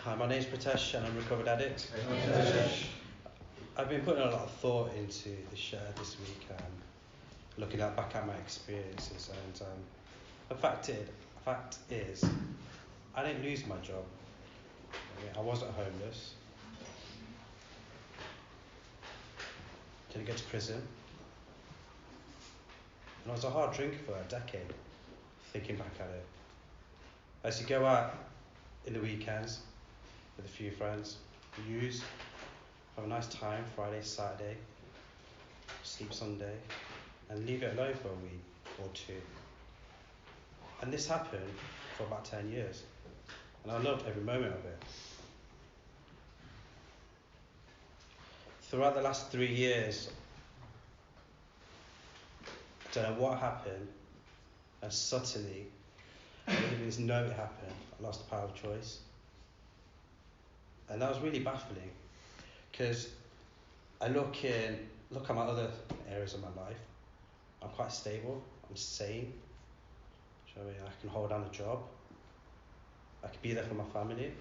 Hi, my name's Pretesh and I'm a recovered addict. I've been putting a lot of thought into the share this week, looking back at my experiences, and the fact is, I didn't lose my job. I wasn't homeless. Didn't go to prison. And I was a hard drinker for a decade, thinking back at it. I used to go out in the weekends with a few friends, have a nice time Friday, Saturday, sleep Sunday, and leave it alone for a week or two. And this happened for about 10 years, and I loved every moment of it. Throughout the last 3 years, I don't know what happened, and suddenly, I didn't even know it happened. I lost the power of choice. And that was really baffling, because I look at my other areas of my life. I'm quite stable, I'm sane. Do you know what I mean? I can hold down a job. I could be there for my family.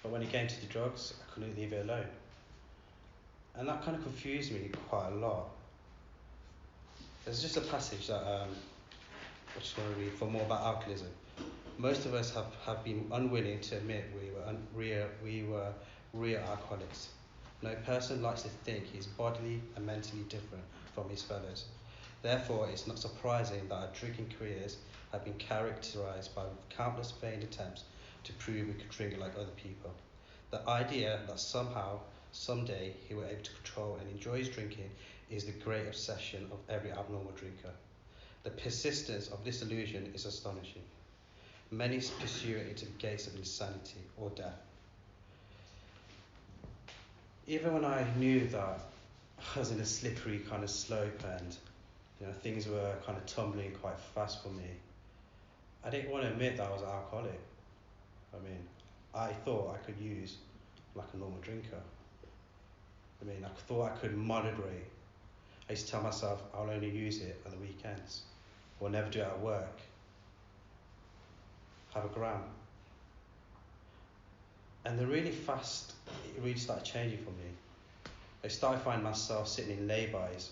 But when it came to the drugs, I couldn't leave it alone. And that kind of confused me quite a lot. There's just a passage that I just want to read for more about alcoholism. Most of us have been unwilling to admit we were real alcoholics. No person likes to think he is bodily and mentally different from his fellows. Therefore, it's not surprising that our drinking careers have been characterized by countless vain attempts to prove we could drink like other people. The idea that somehow, someday, he will be able to control and enjoy his drinking is the great obsession of every abnormal drinker. The persistence of this illusion is astonishing. Many pursue it into the gates of insanity or death. Even when I knew that I was in a slippery kind of slope and things were kind of tumbling quite fast for me, I didn't want to admit that I was an alcoholic. I thought I could use like a normal drinker. I thought I could moderate. I used to tell myself I'll only use it on the weekends, or never do it at work. Have a gram. And then really fast, it really started changing for me. I started finding myself sitting in lay-bys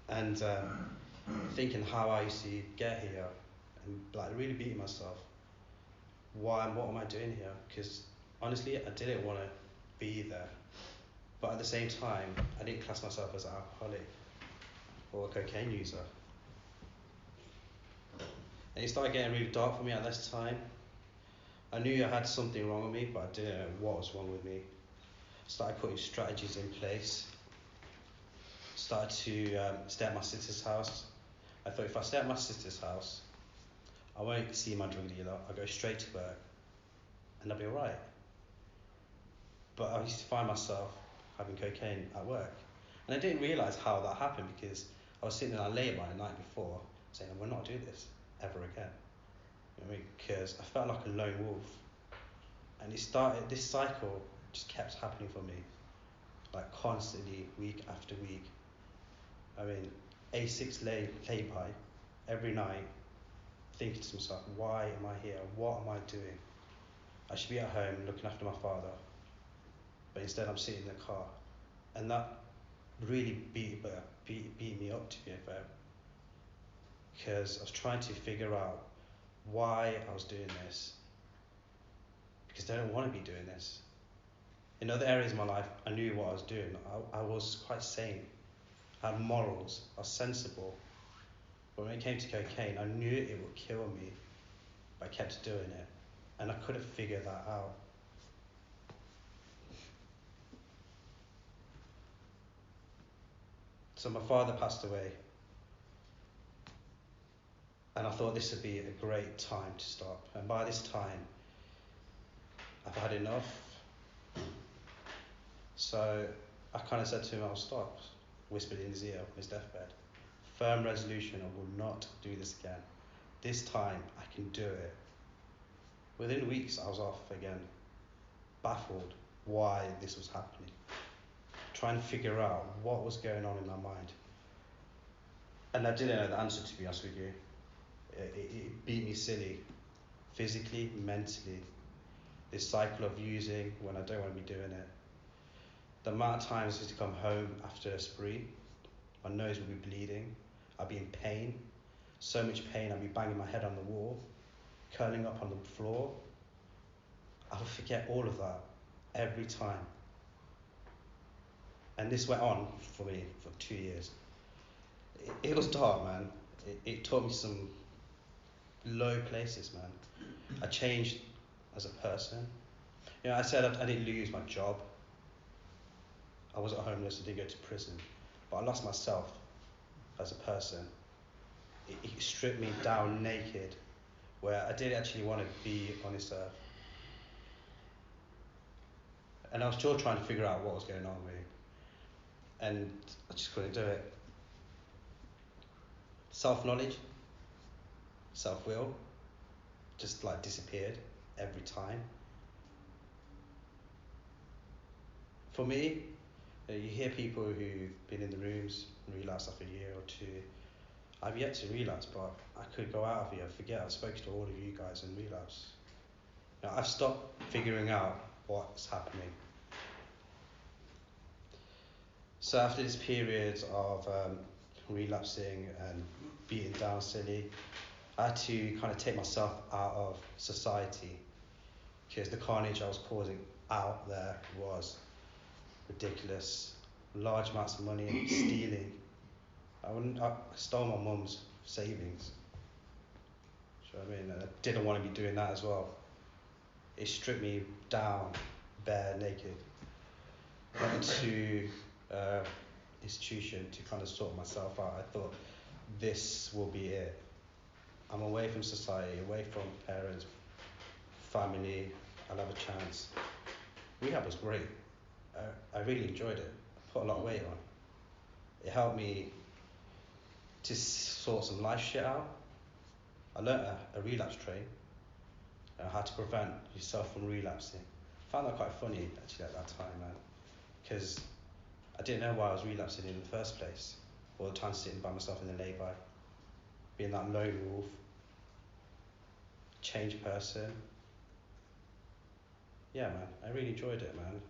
and thinking how I used to get here, and like really beating myself. What am I doing here? Because honestly, I didn't want to be there. But at the same time, I didn't class myself as an alcoholic or a cocaine user. And it started getting really dark for me at this time. I knew I had something wrong with me, but I didn't know what was wrong with me. I started putting strategies in place. Started to stay at my sister's house. I thought if I stay at my sister's house, I won't see my drug dealer. I'll go straight to work and I'll be alright. But I used to find myself having cocaine at work. And I didn't realise how that happened, because I was sitting in a lay-by the night before saying, I will not do this ever again. Because I felt like a lone wolf. And this cycle just kept happening for me, like constantly, week after week. A6 lay-by every night, thinking to myself, why am I here? What am I doing? I should be at home looking after my father, but instead I'm sitting in the car. And that really beat me up, to be fair, because I was trying to figure out why I was doing this, because I don't want to be doing this. In other areas of my life, I knew what I was doing. I was quite sane, I had morals, I was sensible. But when it came to cocaine, I knew it would kill me, but I kept doing it, and I couldn't figure that out. So my father passed away, and I thought this would be a great time to stop. And by this time, I've had enough. So I kind of said to him, I'll stop. Whispered in his ear on his deathbed. Firm resolution, I will not do this again. This time, I can do it. Within weeks, I was off again, baffled why this was happening, trying to figure out what was going on in my mind. And I didn't know the answer, to be honest with you. It beat me silly, physically, mentally. This cycle of using when I don't want to be doing it. The amount of times I used to come home after a spree, my nose would be bleeding, I'd be in pain, so much pain, I'd be banging my head on the wall, curling up on the floor. I would forget all of that every time. And this went on for me for 2 years. It was dark, man. It taught me some low places, man. I changed as a person. You know, I said I didn't lose my job. I wasn't homeless, I didn't go to prison. But I lost myself as a person. It stripped me down naked, where I didn't actually want to be on this earth. And I was still trying to figure out what was going on with me. And I just couldn't do it. Self-knowledge, self-will, just like disappeared every time. For me, you hear people who've been in the rooms and relapsed after a year or two. I've yet to relapse, but I could go out of here, forget I've spoken to all of you guys and relapse. Now, I've stopped figuring out what's happening. So after this period of relapsing and beating down silly, I had to kind of take myself out of society because the carnage I was causing out there was ridiculous. Large amounts of money, stealing. I stole my mum's savings. Do you know what I mean? And I didn't want to be doing that as well. It stripped me down, bare, naked. Went into institution to kind of sort myself out. I thought this will be it. I'm away from society, away from parents, family. I'll have a chance. Rehab was great. I really enjoyed it. I put a lot of weight on. It helped me to sort some life shit out. I learnt a relapse trade, how to prevent yourself from relapsing. I found that quite funny actually at that time, man, because I didn't know why I was relapsing in the first place. All the time sitting by myself in the lay-by, being that lone wolf, changed person. Yeah, man, I really enjoyed it, man.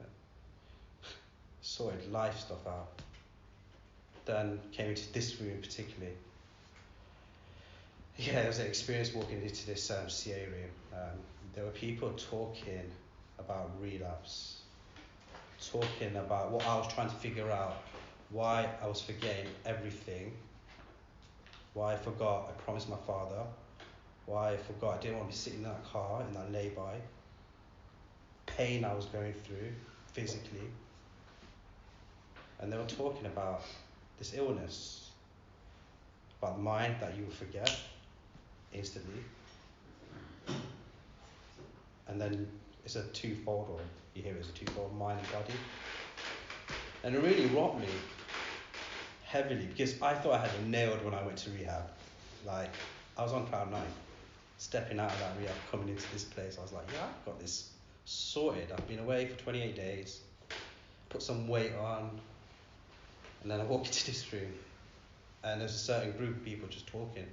Sorted life stuff out. Then came into this room particularly. Yeah, it was an experience walking into this CA room. There were people talking about relapse, talking about what I was trying to figure out, why I was forgetting everything, why I forgot I promised my father, why I forgot I didn't want to be sitting in that car, in that lay-by, pain I was going through physically. And they were talking about this illness, about the mind that you will forget instantly. And then it's a twofold, or you hear it's a twofold, mind and body. And it really rocked me heavily because I thought I had it nailed when I went to rehab. Like, I was on cloud nine, stepping out of that rehab, coming into this place. I was like, yeah, I've got this sorted. I've been away for 28 days, put some weight on, and then I walk into this room, and there's a certain group of people just talking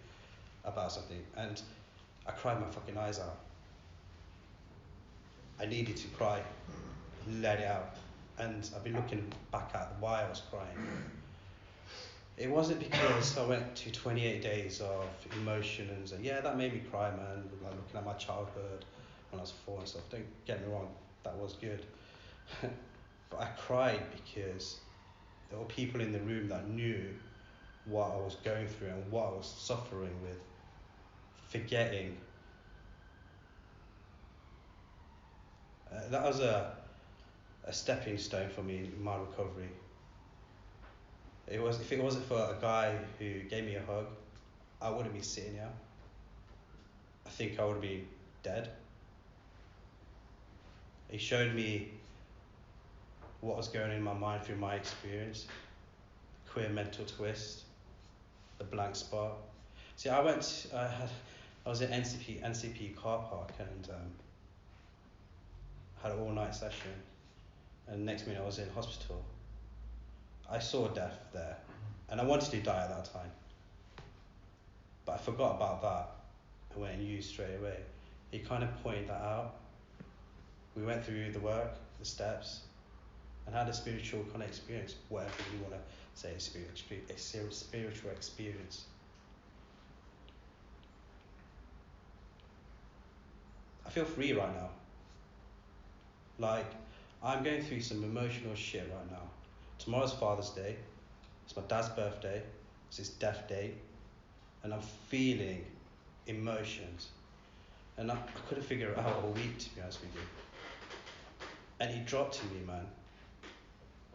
about something, and I cried my fucking eyes out. I needed to cry, let it out, and I've been looking back at why I was crying. It wasn't because I went to 28 days of emotions, and yeah, that made me cry, man, like looking at my childhood when I was 4 and stuff. Don't get me wrong, that was good. But I cried because there were people in the room that knew what I was going through and what I was suffering with, forgetting. That was a stepping stone for me in my recovery. If it wasn't for a guy who gave me a hug, I wouldn't be sitting here. I think I would be dead. He showed me what was going on in my mind through my experience, queer mental twist, the blank spot. See, I was at NCP car park and had an all-night session, and next minute I was in hospital. I saw death there, and I wanted to die at that time, but I forgot about that I went and used straight away. He kind of pointed that out. We went through the work, the steps, and had a spiritual kind of experience, whatever you want to say, a spiritual experience. I feel free right now. Like, I'm going through some emotional shit right now. Tomorrow's Father's Day. It's my dad's birthday. It's his death date. And I'm feeling emotions. And I couldn't figure it out all week, to be honest with you. And he dropped to me, man.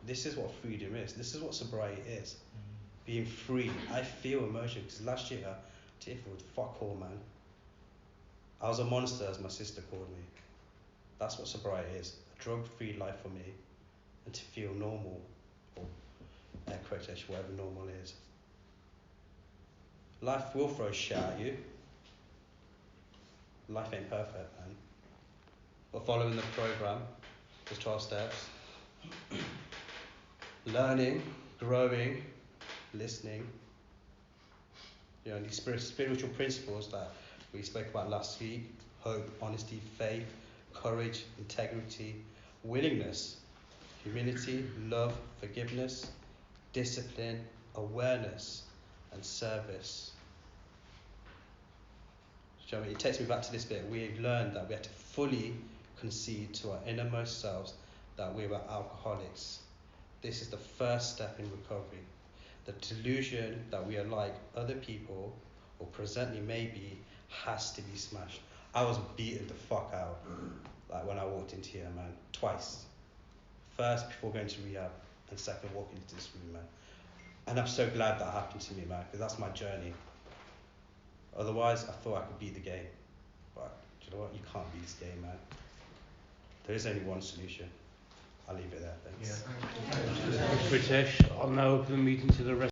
This is what freedom is. This is what sobriety is. Being free. I feel emotion. Because last year, I didn't feel fuck all, man. I was a monster, as my sister called me. That's what sobriety is. A drug-free life for me. And to feel normal. Or Pretesh, whatever normal is. Life will throw shit at you. Life ain't perfect, man. But following the program, the 12 steps, learning, growing, listening, you know, these spiritual principles that we spoke about last week: hope, honesty, faith, courage, integrity, willingness, humility, love, forgiveness, discipline, awareness, and service. So it takes me back to this bit. We've learned that we have to fully concede to our innermost selves that we were alcoholics. This is the first step in recovery. The delusion that we are like other people, or presently maybe, has to be smashed. I was beaten the fuck out, like when I walked into here, man, twice. First before going to rehab, and second walking into this room, man. And I'm so glad that happened to me, man, because that's my journey. Otherwise, I thought I could beat the game. But do you know what? You can't beat this game, man. There is only one solution. I'll leave it there, thanks. Yeah, thanks. Pritesh, I'll now open the meeting to the rest.